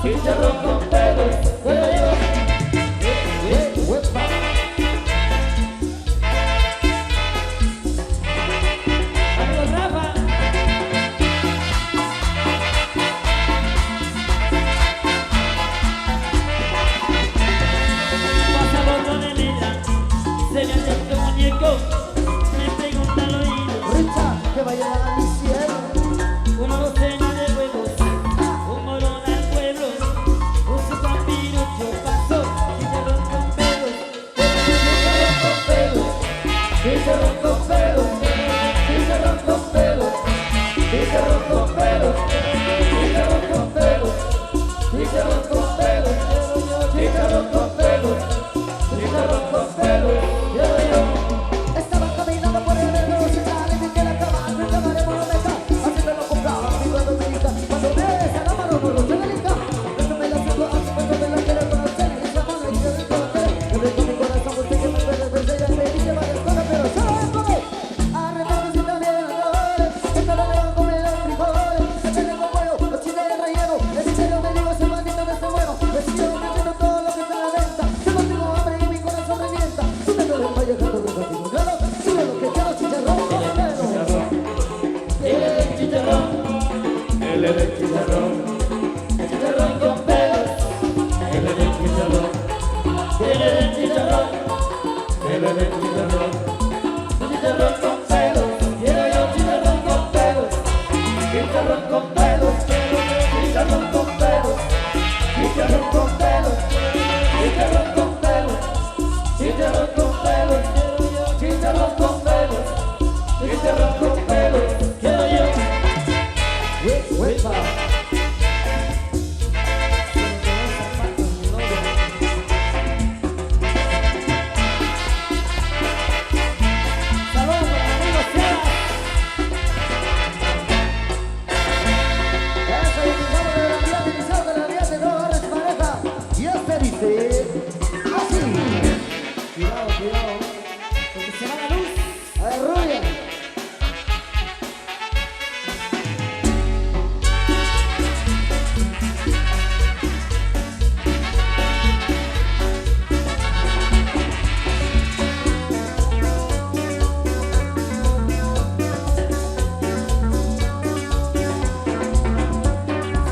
chicharrón con pelos, quiero yo. Amigo Rafa. Pasa botonera, se me hace tu muñeco, me pregunta al oído. Richard, que vaya a mi cielo. Uno lo llena de huevos, un morón al pueblo, un su campirucho pasó, chicharrón con pelos, chicharrón con pelos, chicharrón con pelos, chicharrón con pelos, chicharrón con pelos, chicharrón con pelos, chicharrón con pelos, chicharrón con pelos, quiero yo. Estaba caminando por el río Central y vi que la cama me llamaremos la mesa. Así me lo compraba, mi cuando me diga, cuando me besa la mano no lo se me diga. Esto me la siento así cuando me la quiere conocer. Y esa mano y yo le conocer. Yo le con mi corazón, usted que me puede ver, ella me dice varias cosas, pero yo no es por él. Arrepento si también dolores, esto lo dejo comer los frijoles. El veneno bueno, los chiles de relleno. En serio me digo, ese maldito no está bueno. Me sigo metiendo todo lo que está a la venta. Yo no tengo hambre y mi corazón revienta. Tú me lo dejas llegando de contigo, claro. Yo lo que quiero es chicharrón con pelos. Él es el chicharrón, él es el chicharrón, chicharrón con pelos, él es el chicharrón, él es el chicharrón, él es el chicharrón, chicharrón con pelos, quiero yo chicharrón con pelos, chicharrón con pelos, chicharrón con pelos, chicharrón con pelos, chicharrón con pelos, chicharrón con pelos, chicharrón con pelos, chicharrón con pelos, quiero yo. Huepa. Saludos para mi amigo Sebas. Eso es el nombre de la vida utilizado de la vida de no agarres pareja. Y este dice así. Cuidado, cuidado. Porque se va la luz. A ver, Rubia.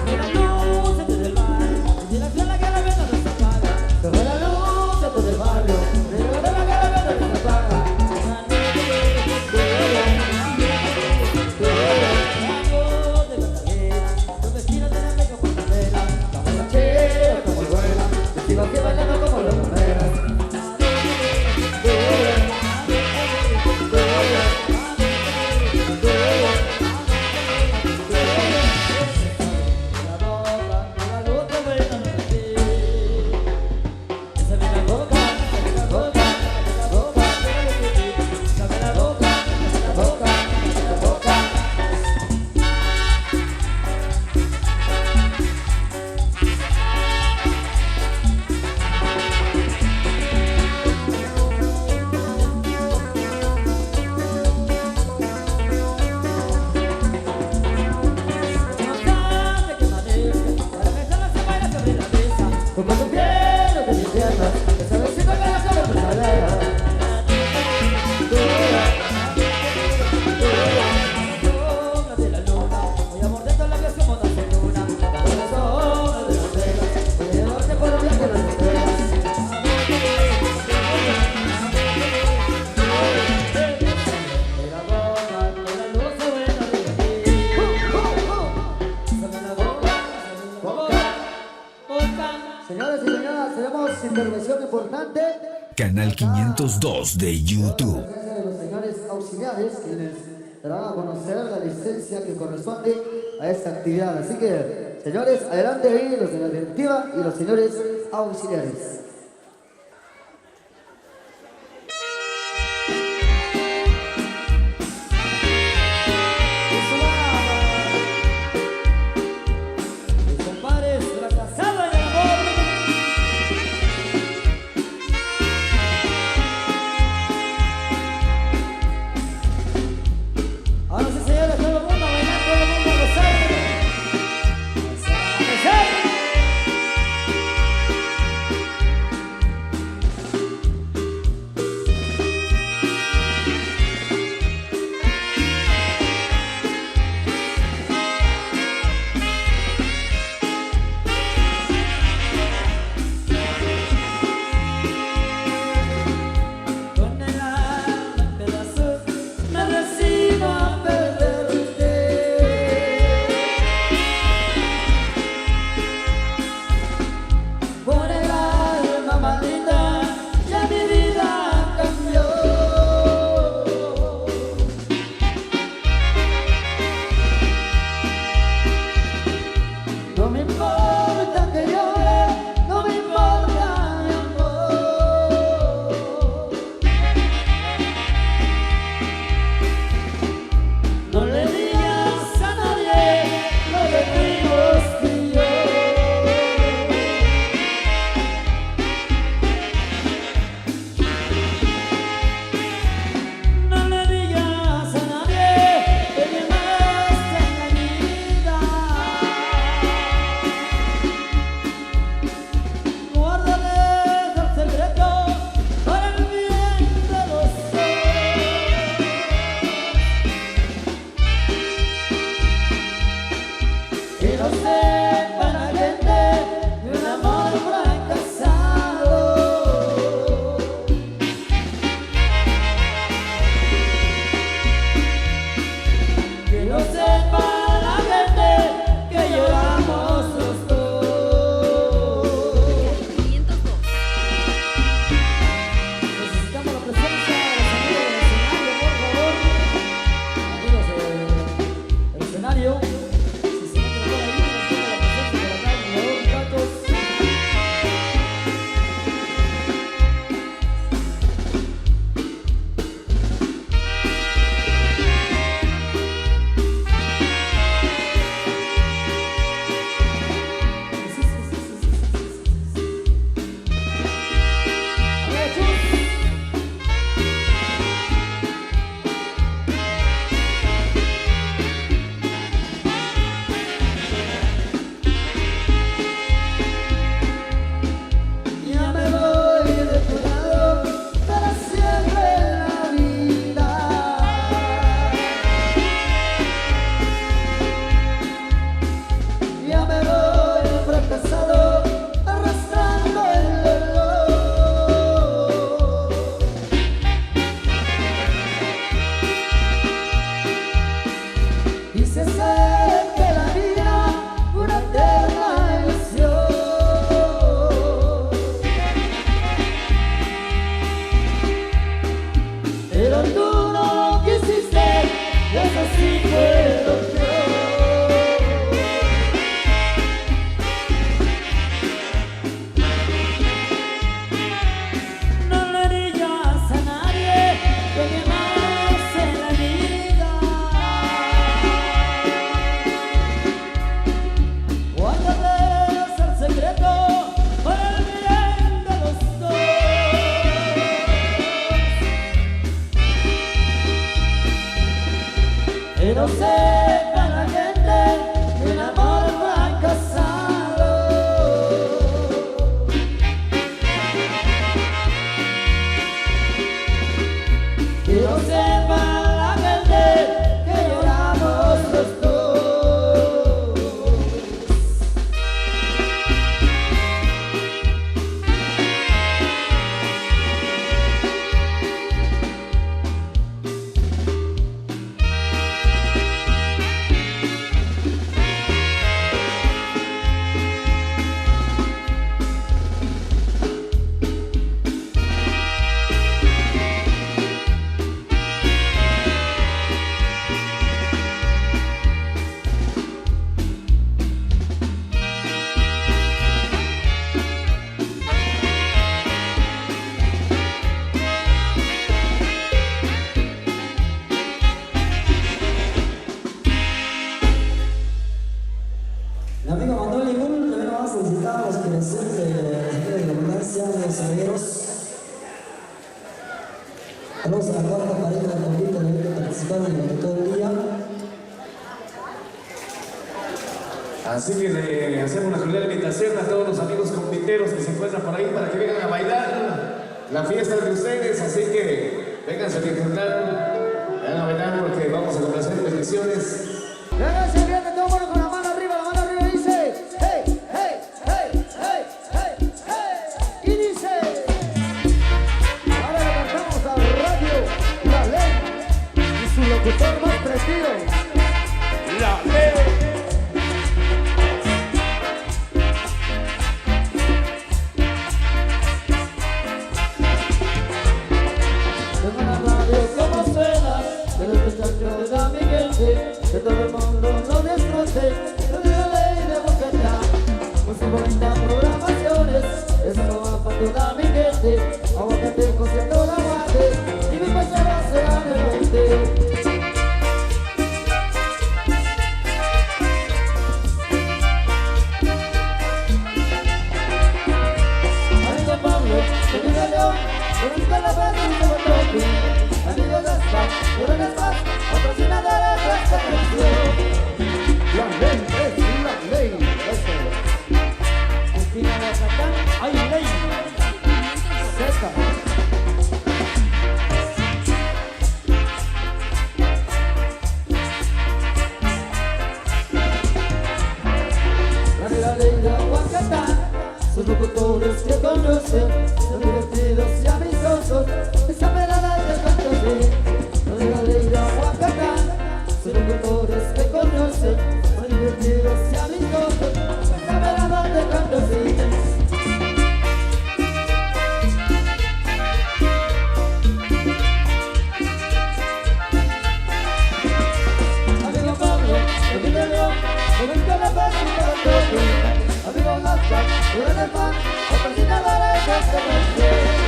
De la luz desde el mar, de la flor que la venta no se apaga. Se fue la luz de todo el barrio. De la caravana de la paga. De Cartagena, los vecinos de la meca por la vela. La borrachera está muy buena. Vestidos que bailando como las mujeres. La boca, la luz de vuelta no se ve. Esa es la boca, la boca, la boca, dame la boca, la boca, la boca. Bastante que amanezca, para besar las sábanas sobre la mesa. Como tu piel de mis piernas. Esa besita que la sabe tu salera. Sombra de la luna, voy a morder toda la que somos de luna. Bajo la sombra de las velas. Voy a llevarte por un viaje a las estrellas. De la boca, de la luz se buena de ti. Dame la boca, boca. Señores y señoras, tenemos intervención importante. Canal 502 de YouTube. De los señores auxiliares quienes darán a conocer la licencia que corresponde a esta actividad. Así que, señores, adelante ahí los de la directiva y los señores auxiliares. Mis compadres de la casada y el amor. Ahora sí, señores, todo el mundo a bailar, todo el mundo a gozar. ¡A gozar! sepa la gente de un amor fracasado. Que no sepa la gente que lloramos los dos. 502. Necesitamos la presencia de los amigos del escenario, por favor. Amigos del escenario. Si se encuentran por ahí, necesitamos la presencia por acá, por favor, muchachos. A ver, chicos. Ya me voy de tu lado para siempre en la vida. Ya me voy fracasado arrastrando el dolor. Y se acerca la vida una eterna ilusión. Pero tú no quisiste, y eso sí fue lo peor. No le digas a nadie lo que más en la vida. Guárdales el secreto para el bien de los dos. Que no sepa la gente de un amor fracasado. Que no sepa la gente que lloramos los dos. Mi amigo Manuel Limón también nos va a solicitar a los presentes de la abundancia de los saberos. Saludos a la cuarta pareja de Paulita que participaron durante todo el día. Así que le hacemos una cordial invitación a todos los amigos compiteros que se encuentran por ahí para que vengan a bailar la fiesta de ustedes. Así que vénganse a disfrutar, vengan a bailar porque vamos a complacer peticiones. Vénganse bien, todo el mundo con la mano arriba dice hey, hey, hey, hey, hey, hey. Y dice, ahora le cantamos a Radio La Ley y su locutor más prestido, La Ley. Tengo la radio como suena, de los muchachos de mi gente, que todo el mundo lo disfrute, de la ley de Bogotá. Con 50 programaciones, eso no va para toda mi gente, aguacate con cierto aguante, y mi pasada será de 20. Amigo Pablo, amigo León, con la paz y se toque. Amigo Gaspar, por una paz, patrocinadora de esta canción. La ley es la ley. Cristina de Acatán, hay ley. Seca. locutores que conocen, son divertidos y amistosos, esa velada de fantasía, no de la ley de Aguacatán. Son locutores que conocen, son divertidos y amistosos, esa velada de fantasía. Amigo Pablo, amigo León, amigo La Paz y para todos. Amigo Gaspar, Durán el Pan, patrocinadora de esta canción.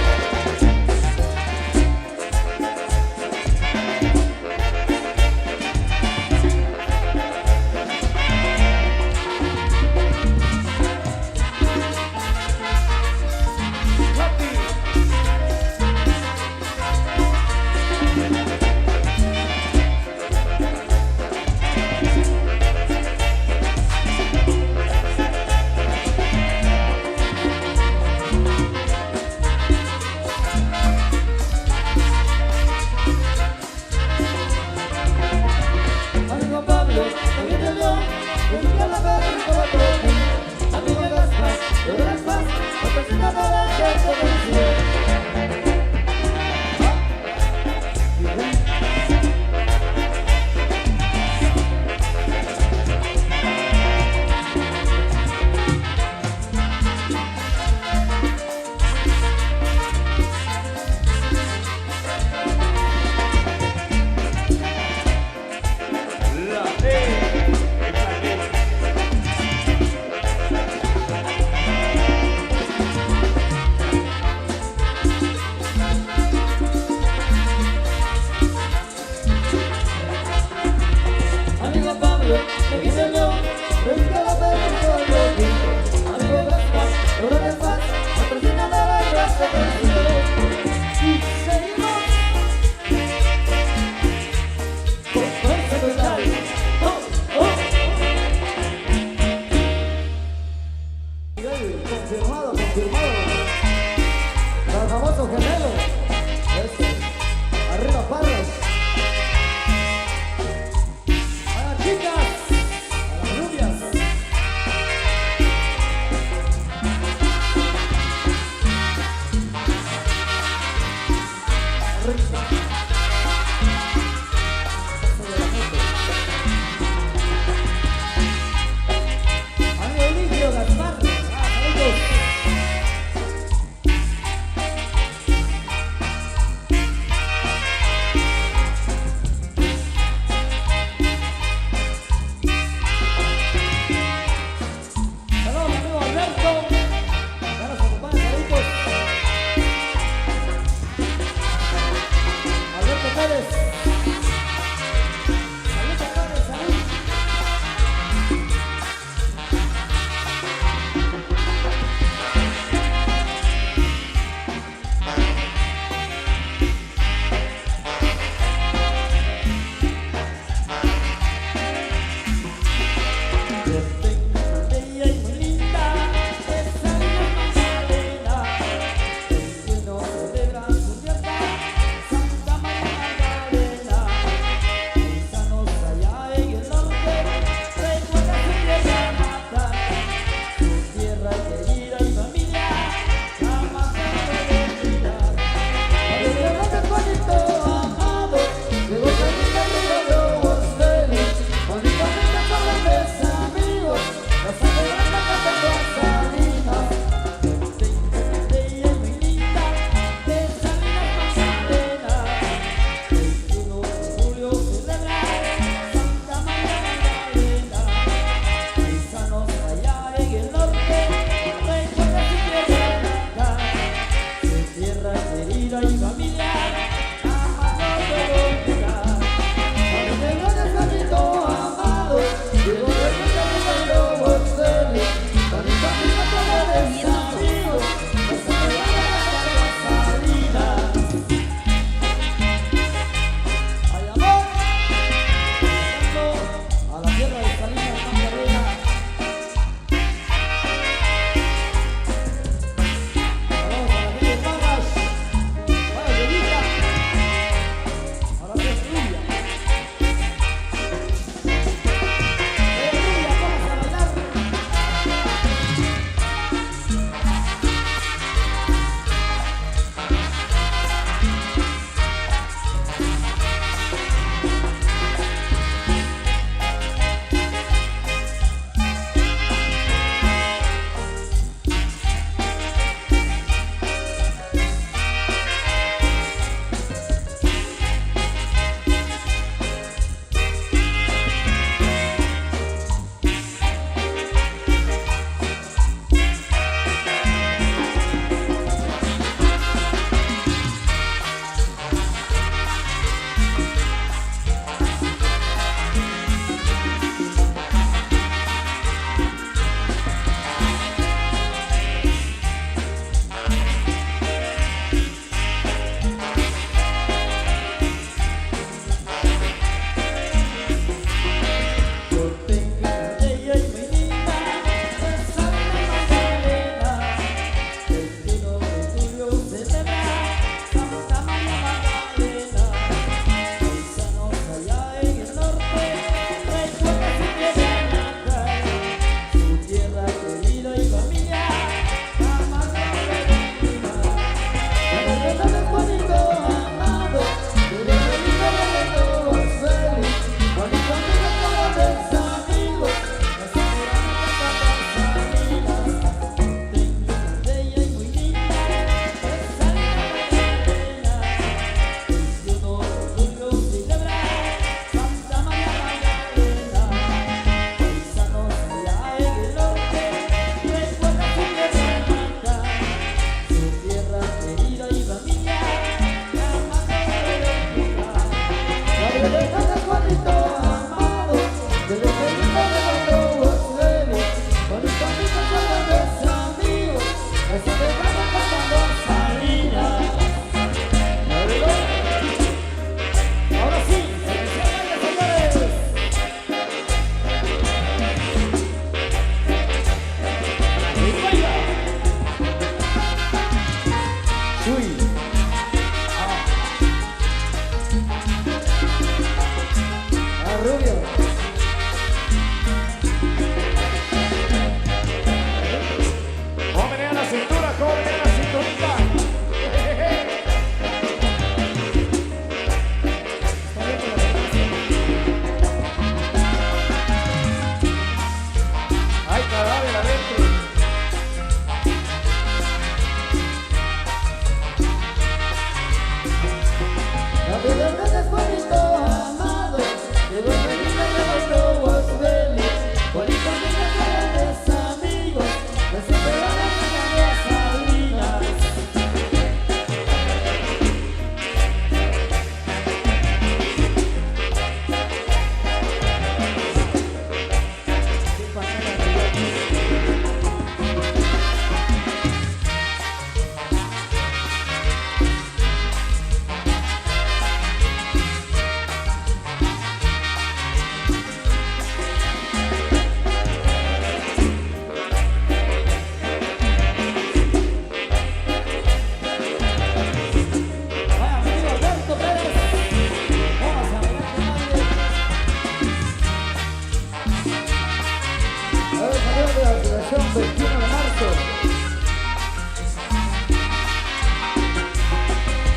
Paseo de la Asociación 21 de marzo.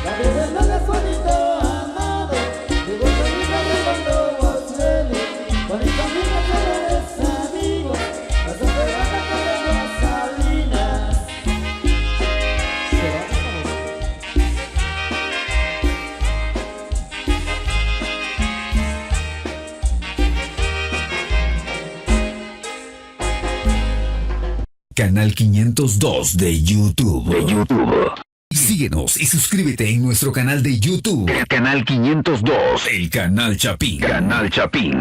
La vivienda de Juanito Amado, de Guadalupe Redondo Bocelli, con mi familia que eres amigo, la soberana con las Salinas. Canal 502 de YouTube. Síguenos y suscríbete en nuestro canal de YouTube. Canal 502. El Canal Chapín. Canal Chapín.